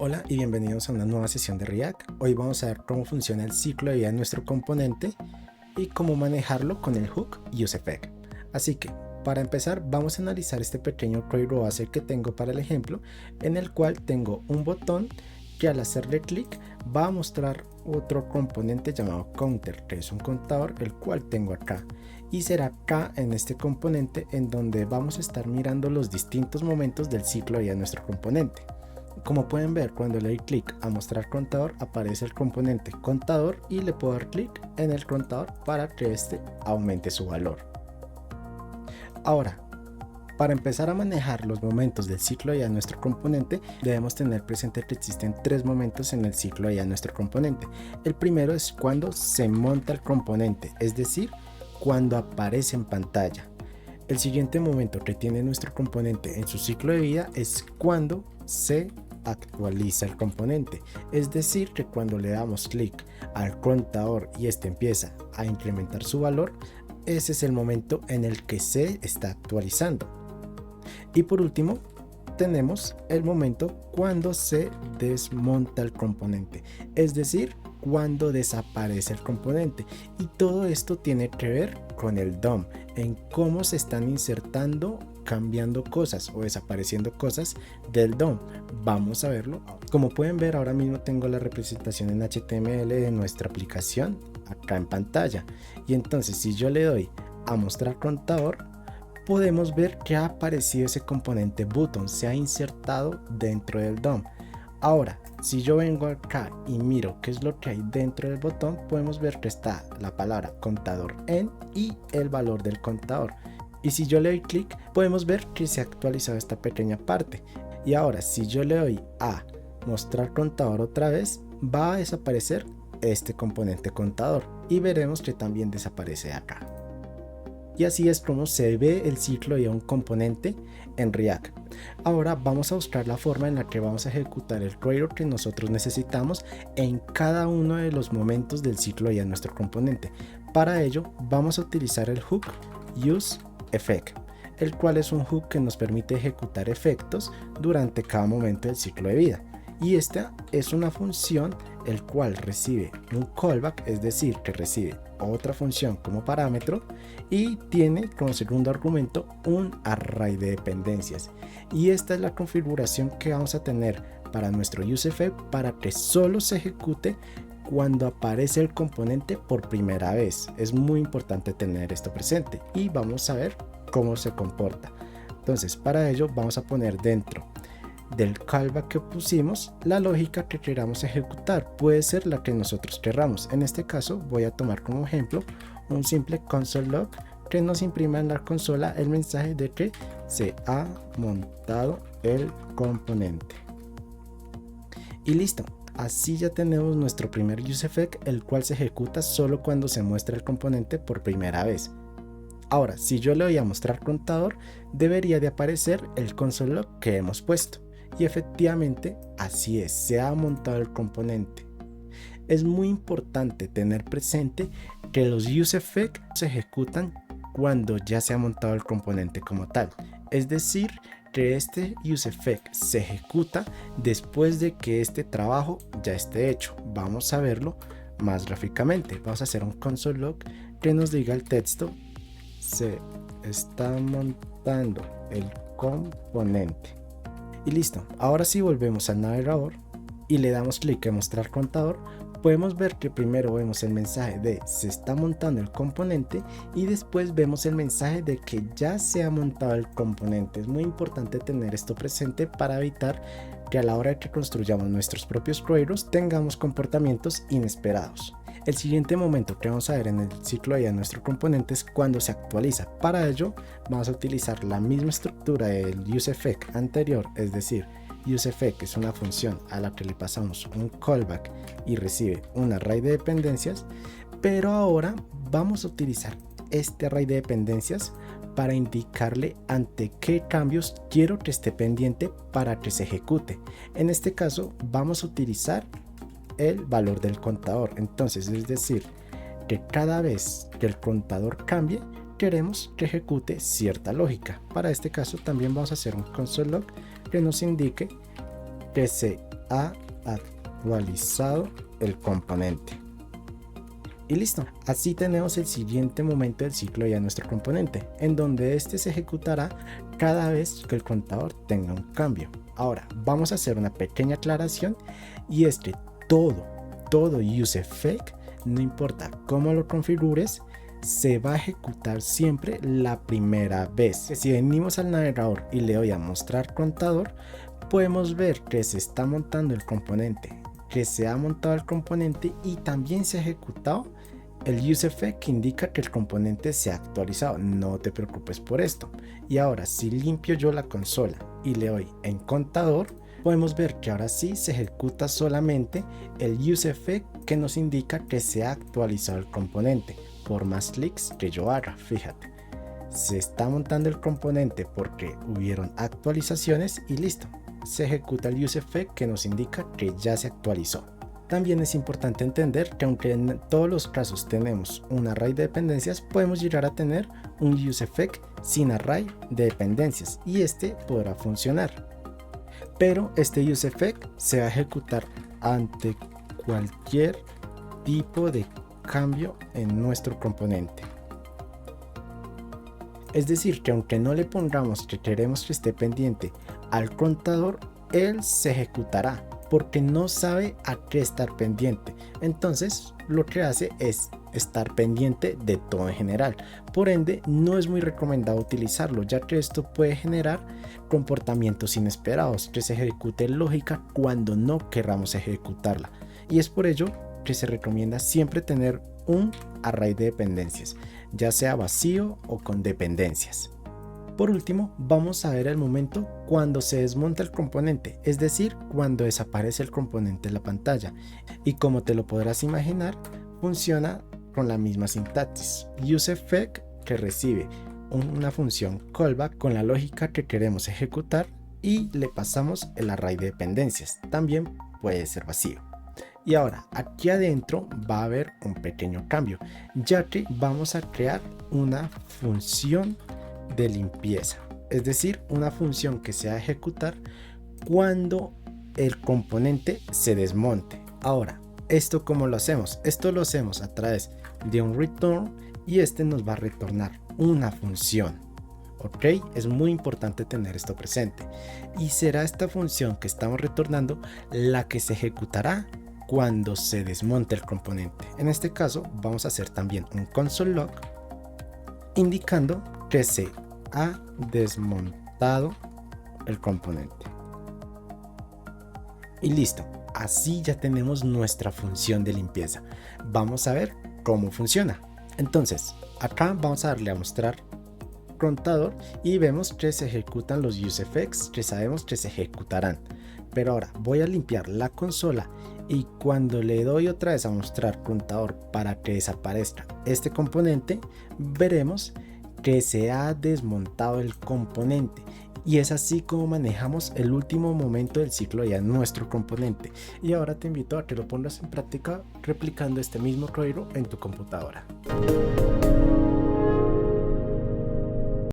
Hola y bienvenidos a una nueva sesión de React. Hoy vamos a ver cómo funciona el ciclo de vida de nuestro componente y cómo manejarlo con el hook useEffect. Así que para empezar vamos a analizar este pequeño código base que tengo para el ejemplo, en el cual tengo un botón que al hacerle clic va a mostrar otro componente llamado counter, que es un contador el cual tengo acá, y será acá en este componente en donde vamos a estar mirando los distintos momentos del ciclo de vida de nuestro componente. Como pueden ver, cuando le doy clic a mostrar contador aparece el componente contador y le puedo dar clic en el contador para que este aumente su valor. Ahora, para empezar a manejar los momentos del ciclo de vida de nuestro componente, debemos tener presente que existen tres momentos en el ciclo de vida de nuestro componente. El primero es cuando se monta el componente, es decir, cuando aparece en pantalla. El siguiente momento que tiene nuestro componente en su ciclo de vida es cuando se actualiza el componente, es decir, que cuando le damos clic al contador y este empieza a incrementar su valor, ese es el momento en el que se está actualizando. Y por último, tenemos el momento cuando se desmonta el componente, es decir, cuando desaparece el componente. Y todo esto tiene que ver con el DOM, en cómo se están insertando, cambiando cosas o desapareciendo cosas del DOM. Vamos a verlo. Como pueden ver, ahora mismo tengo la representación en HTML de nuestra aplicación acá en pantalla. Y entonces si yo le doy a mostrar contador, podemos ver que ha aparecido ese componente button, se ha insertado dentro del DOM. Ahora, si yo vengo acá y miro qué es lo que hay dentro del botón, podemos ver que está la palabra contador en y el valor del contador. Y si yo le doy clic, podemos ver que se ha actualizado esta pequeña parte. Y ahora, si yo le doy a mostrar contador otra vez, va a desaparecer este componente contador y veremos que también desaparece acá. Y así es como se ve el ciclo de un componente en React. Ahora vamos a buscar la forma en la que vamos a ejecutar el código que nosotros necesitamos en cada uno de los momentos del ciclo de nuestro componente. Para ello vamos a utilizar el hook useEffect, el cual es un hook que nos permite ejecutar efectos durante cada momento del ciclo de vida. Y esta es una función el cual recibe un callback, es decir, que recibe otra función como parámetro y tiene como segundo argumento un array de dependencias. Y esta es la configuración que vamos a tener para nuestro useEffect para que solo se ejecute cuando aparece el componente por primera vez. Es muy importante tener esto presente y vamos a ver cómo se comporta. Entonces, para ello vamos a poner dentro del callback que pusimos la lógica que queramos ejecutar. Puede ser la que nosotros queramos. En este caso voy a tomar como ejemplo un simple console log que nos imprima en la consola el mensaje de que se ha montado el componente. Y listo. Así ya tenemos nuestro primer useEffect, el cual se ejecuta solo cuando se muestra el componente por primera vez. Ahora, si yo le doy a mostrar contador, debería de aparecer el console log que hemos puesto. Y efectivamente, así es, se ha montado el componente. Es muy importante tener presente que los useEffect se ejecutan cuando ya se ha montado el componente como tal. Es decir, que este useEffect se ejecuta después de que este trabajo ya esté hecho. Vamos a verlo más gráficamente. Vamos a hacer un console log que nos diga el texto: se está montando el componente. Y listo. Ahora si volvemos al navegador y le damos clic en mostrar contador, podemos ver que primero vemos el mensaje de se está montando el componente y después vemos el mensaje de que ya se ha montado el componente. Es muy importante tener esto presente para evitar que a la hora de que construyamos nuestros propios códigos tengamos comportamientos inesperados. El siguiente momento que vamos a ver en el ciclo de vida de nuestro componente es cuando se actualiza. Para ello vamos a utilizar la misma estructura del useEffect anterior, es decir, useEffect es una función a la que le pasamos un callback y recibe un array de dependencias, pero ahora vamos a utilizar este array de dependencias para indicarle ante qué cambios quiero que esté pendiente para que se ejecute. En este caso vamos a utilizar el valor del contador. Entonces, es decir, que cada vez que el contador cambie, queremos que ejecute cierta lógica. Para este caso también vamos a hacer un console log que nos indique que se ha actualizado el componente. Y listo, así tenemos el siguiente momento del ciclo de nuestro componente, en donde este se ejecutará cada vez que el contador tenga un cambio. Ahora vamos a hacer una pequeña aclaración, y es que todo useEffect, no importa cómo lo configures, se va a ejecutar siempre la primera vez. Si venimos al navegador y le doy a mostrar contador, podemos ver que se está montando el componente, que se ha montado el componente y también se ha ejecutado el useEffect que indica que el componente se ha actualizado. No te preocupes por esto. Y ahora si limpio yo la consola y le doy en contador, podemos ver que ahora sí se ejecuta solamente el useEffect que nos indica que se ha actualizado el componente. Por más clics que yo haga, fíjate, se está montando el componente porque hubieron actualizaciones y listo, se ejecuta el useEffect que nos indica que ya se actualizó. También es importante entender que aunque en todos los casos tenemos un array de dependencias, podemos llegar a tener un useEffect sin array de dependencias y este podrá funcionar. Pero este useEffect se va a ejecutar ante cualquier tipo de cambio en nuestro componente. Es decir, que aunque no le pongamos que queremos que esté pendiente al contador, él se ejecutará porque no sabe a qué estar pendiente. Entonces lo que hace es estar pendiente de todo en general. Por ende, no es muy recomendado utilizarlo, ya que esto puede generar comportamientos inesperados, que se ejecute lógica cuando no queramos ejecutarla. Y es por ello que se recomienda siempre tener un array de dependencias, ya sea vacío o con dependencias. Por último, vamos a ver el momento cuando se desmonta el componente, es decir, cuando desaparece el componente en la pantalla. Y como te lo podrás imaginar, funciona con la misma sintaxis. useEffect que recibe una función callback con la lógica que queremos ejecutar y le pasamos el array de dependencias. También puede ser vacío. Y ahora aquí adentro va a haber un pequeño cambio, ya que vamos a crear una función de limpieza, es decir, una función que se va a ejecutar cuando el componente se desmonte. Ahora, ¿esto cómo lo hacemos? Esto lo hacemos a través de un return y este nos va a retornar una función. Ok, es muy importante tener esto presente y será esta función que estamos retornando la que se ejecutará cuando se desmonte el componente. En este caso vamos a hacer también un console log indicando que se ha desmontado el componente. Y listo, así ya tenemos nuestra función de limpieza. Vamos a ver cómo funciona. Entonces, acá vamos a darle a mostrar contador y vemos que se ejecutan los useEffects que sabemos que se ejecutarán. Pero ahora voy a limpiar la consola y cuando le doy otra vez a mostrar contador para que desaparezca este componente, veremos que se ha desmontado el componente. Y es así como manejamos el último momento del ciclo de nuestro componente. Y ahora te invito a que lo pongas en práctica replicando este mismo código en tu computadora.